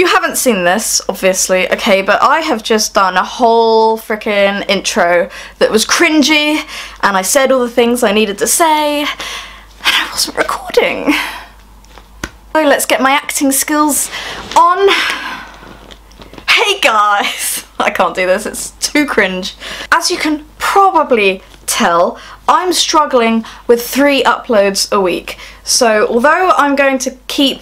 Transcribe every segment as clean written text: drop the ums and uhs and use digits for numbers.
You haven't seen this, obviously, okay, but I have just done a whole frickin' intro that was cringy, and I said all the things I needed to say, and I wasn't recording. So let's get my acting skills on. Hey guys! I can't do this, it's too cringe. As you can probably tell, I'm struggling with 3 uploads a week. So although I'm going to keep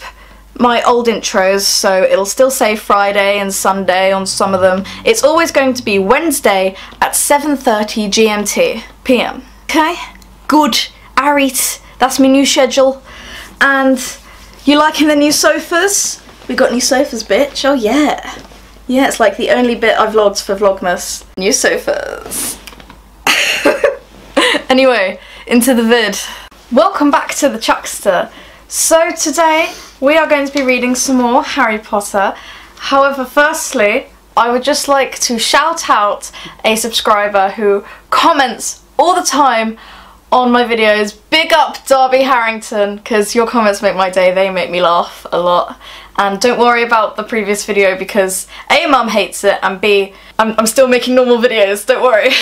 my old intros, so it'll still say Friday and Sunday on some of them, it's always going to be Wednesday at 7:30 GMT PM. Okay? Good. Arit. That's my new schedule. And you liking the new sofas? We got new sofas, bitch. Oh yeah. Yeah, it's like the only bit I vlogged for Vlogmas. New sofas. Anyway, into the vid. Welcome back to TheChuckster. So today we are going to be reading some more Harry Potter. However, firstly, I would just like to shout out a subscriber who comments all the time on my videos. Big up Darby Harrington, because your comments make my day, they make me laugh a lot. And don't worry about the previous video because A, Mum hates it, and B, I'm still making normal videos, don't worry.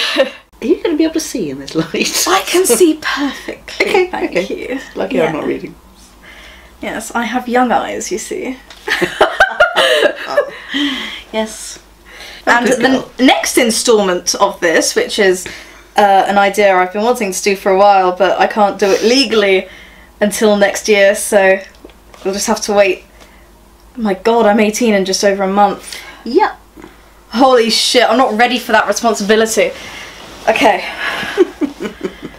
Are you going to be able to see in this light? I can see perfectly, okay, thank you. Lucky I'm not reading. Yes, I have young eyes, you see. Yes. And the next instalment of this, which is an idea I've been wanting to do for a while, but I can't do it legally until next year, so we'll just have to wait. Oh my god, I'm 18 in just over a month. Yep. Holy shit, I'm not ready for that responsibility. Okay.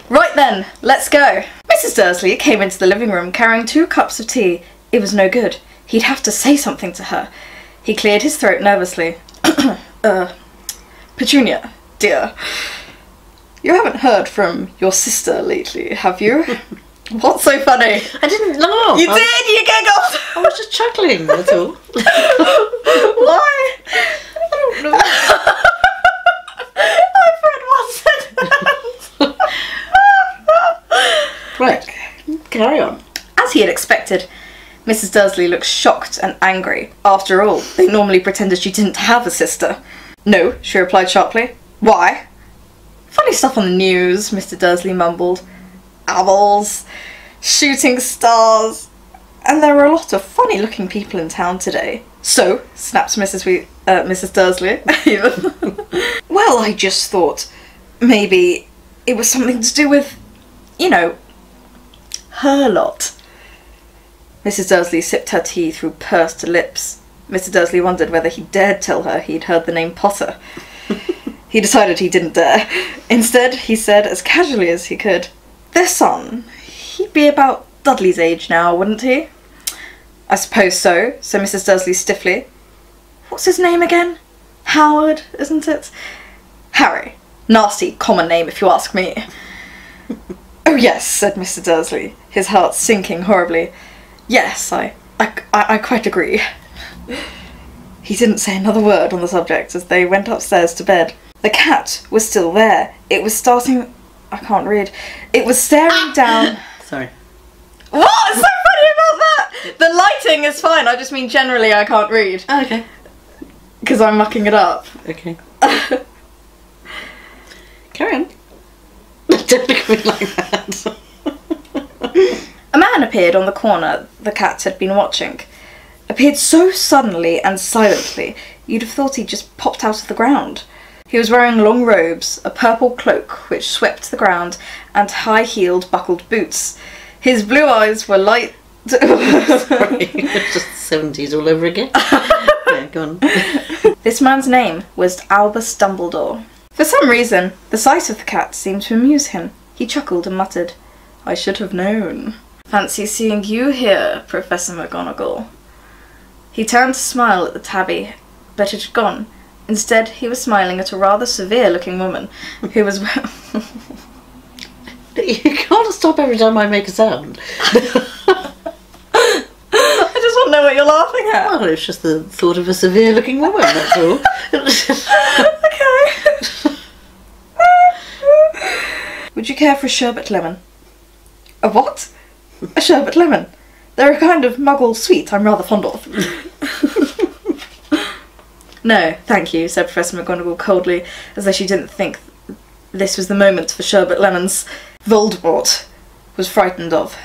Right then, let's go. Mrs. Dursley came into the living room carrying 2 cups of tea. It was no good. He'd have to say something to her. He cleared his throat nervously. Petunia, dear. You haven't heard from your sister lately, have you? What's so funny? I didn't know. You did, you giggled! I was just chuckling, that's all. Why? I don't know. I've read one sentence. Right, carry on. As he had expected, Mrs. Dursley looked shocked and angry. After all, they normally pretended she didn't have a sister. No, she replied sharply. Why? Funny stuff on the news, Mr. Dursley mumbled. Owls, shooting stars, and there were a lot of funny-looking people in town today. So, snaps Mrs. Dursley. Well, I just thought maybe it was something to do with, you know, her lot. Mrs. Dursley sipped her tea through pursed lips. Mr. Dursley wondered whether he dared tell her he'd heard the name Potter. He decided he didn't dare. Instead, he said as casually as he could, their son, he'd be about Dudley's age now, wouldn't he? I suppose so, said Mrs. Dursley stiffly. What's his name again? Howard, isn't it? Harry. Nasty common name if you ask me. Oh yes, said Mr. Dursley, his heart sinking horribly. Yes, I quite agree. He didn't say another word on the subject as they went upstairs to bed. The cat was still there. It was starting... I can't read. It was staring down... Sorry. What's so funny about that? The lighting is fine, I just mean generally I can't read. Oh, okay. Because I'm mucking it up. Okay. Carry on. Don't look at me like that. A man appeared on the corner the cat had been watching. Appeared so suddenly and silently, you'd have thought he'd just popped out of the ground. He was wearing long robes, a purple cloak which swept the ground, and high-heeled buckled boots. His blue eyes were light... Sorry, it's just 70s all over again. Yeah, go on. This man's name was Albus Dumbledore. For some reason, the sight of the cat seemed to amuse him. He chuckled and muttered, I should have known. Fancy seeing you here, Professor McGonagall. He turned to smile at the tabby, but it had gone. Instead, he was smiling at a rather severe-looking woman who was... You can't stop every time I make a sound. I just want to know what you're laughing at. Well, it's just the thought of a severe-looking woman, that's all. Okay. Would you care for a sherbet lemon? A what? A sherbet lemon. They're a kind of muggle sweet I'm rather fond of. No, thank you, said Professor McGonagall coldly, as though she didn't think this was the moment for sherbet lemons. Voldemort was frightened of.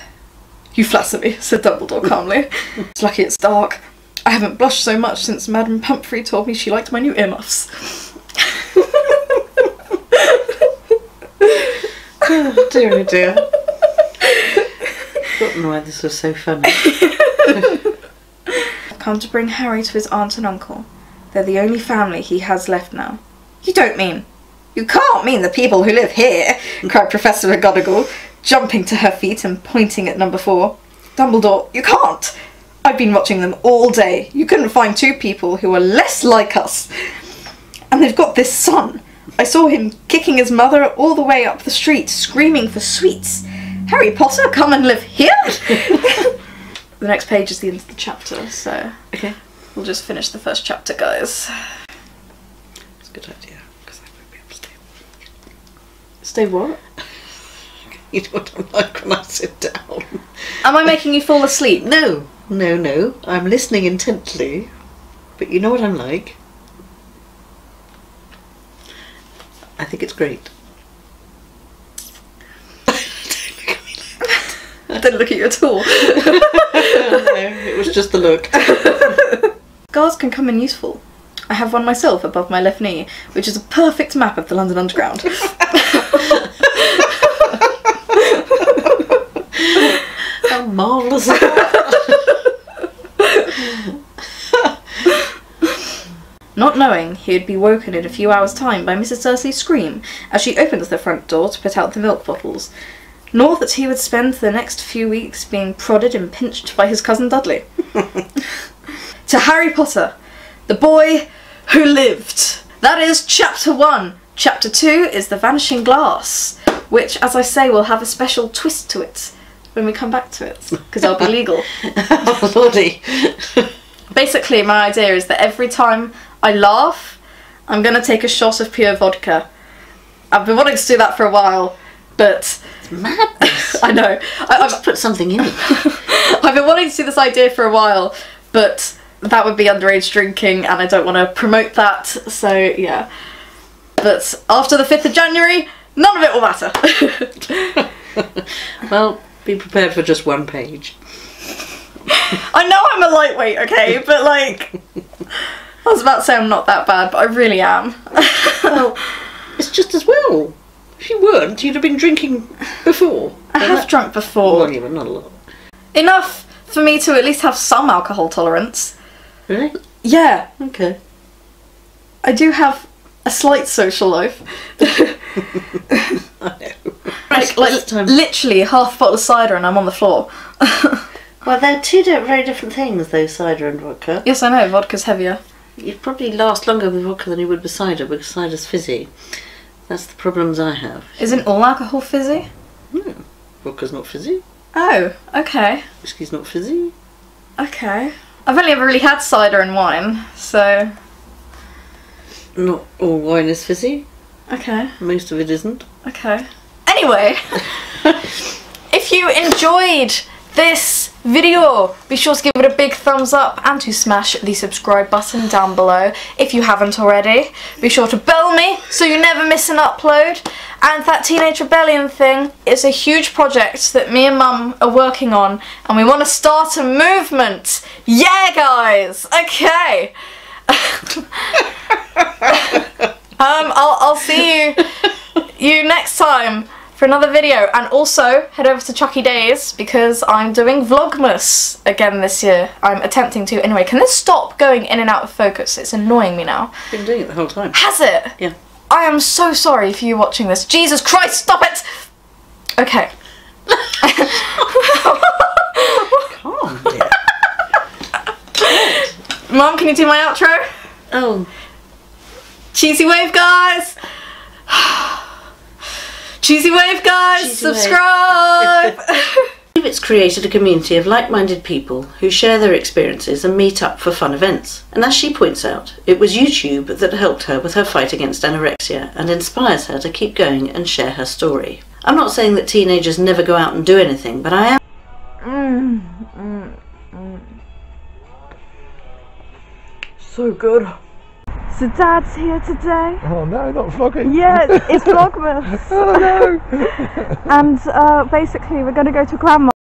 You flatter me, said Dumbledore calmly. It's lucky it's dark. I haven't blushed so much since Madame Pumphrey told me she liked my new earmuffs. Oh dear, oh dear. I've forgotten why this was so funny. I've come to bring Harry to his aunt and uncle. They're the only family he has left now. You don't mean... You can't mean the people who live here, cried Professor McGonagall, jumping to her feet and pointing at number 4. Dumbledore, you can't! I've been watching them all day. You couldn't find 2 people who are less like us. And they've got this son. I saw him kicking his mother all the way up the street, screaming for sweets. Harry Potter, come and live here? The next page is the end of the chapter, so... Okay. We'll just finish the first chapter, guys. It's a good idea, because I won't be able to stay. Stay what? You know what I'm like when I sit down. Am I making you fall asleep? No, no, no. I'm listening intently. But you know what I'm like? I think it's great. I didn't look at you at all. No, it was just the look. Guards can come in useful. I have one myself above my left knee, which is a perfect map of the London Underground. How marvellous. Not knowing he would be woken in a few hours' time by Mrs. Dursley's scream as she opened the front door to put out the milk bottles, nor that he would spend the next few weeks being prodded and pinched by his cousin Dudley. To Harry Potter, the boy who lived. That is Chapter 1. Chapter 2 is The Vanishing Glass, which, as I say, will have a special twist to it when we come back to it, because I'll be legal. Oh, Lordy. Basically, my idea is that every time I laugh, I'm going to take a shot of pure vodka. I've been wanting to do that for a while, but... It's madness. I know. I've put something in it. I've been wanting to do this idea for a while, but that would be underage drinking, and I don't want to promote that, so yeah. But after the 5th of January, none of it will matter. Well, be prepared for just 1 page. I know I'm a lightweight, okay, but like... I was about to say I'm not that bad, but I really am. Well, it's just as well. If you weren't, you'd have been drinking before. I have drunk before. Well, yeah, but not a lot. Enough for me to at least have some alcohol tolerance. Really? Yeah, Okay. I do have a slight social life. I know. like time. literally half a bottle of cider and I'm on the floor. Well, they're 2 very different things, though, cider and vodka. Yes, I know, vodka's heavier. You'd probably last longer with vodka than you would with cider, because cider's fizzy. That's the problems I have. Isn't all alcohol fizzy? No. Vodka's not fizzy. Oh, okay. Whiskey's not fizzy. Okay. I've only ever really had cider and wine, so... Not all wine is fizzy. Okay. Most of it isn't. Okay. Anyway, if you enjoyed this video, be sure to give it a big thumbs up and to smash the subscribe button down below if you haven't already. Be sure to bell me so you never miss an upload. And that Teenage Rebellion thing is a huge project that me and Mum are working on, and we want to start a movement. Yeah, guys. Okay. I'll see you next time for another video, and also head over to Chucky Days because I'm doing Vlogmas again this year. I'm attempting to. Anyway, can this stop going in and out of focus? It's annoying me now. I've been doing it the whole time. Has it? Yeah. I am so sorry for you watching this. Jesus Christ, stop it! Okay. Calm, dear. Mum, can you do my outro? Oh. Cheesy wave, guys! Cheesy wave, guys! Cheesy wave. Subscribe! It's created a community of like-minded people who share their experiences and meet up for fun events. And as she points out, it was YouTube that helped her with her fight against anorexia and inspires her to keep going and share her story. I'm not saying that teenagers never go out and do anything, but I am... So good. So Dad's here today. Oh no, not vlogging. Yeah, it's Vlogmas. Oh no. And basically we're going to go to Grandma.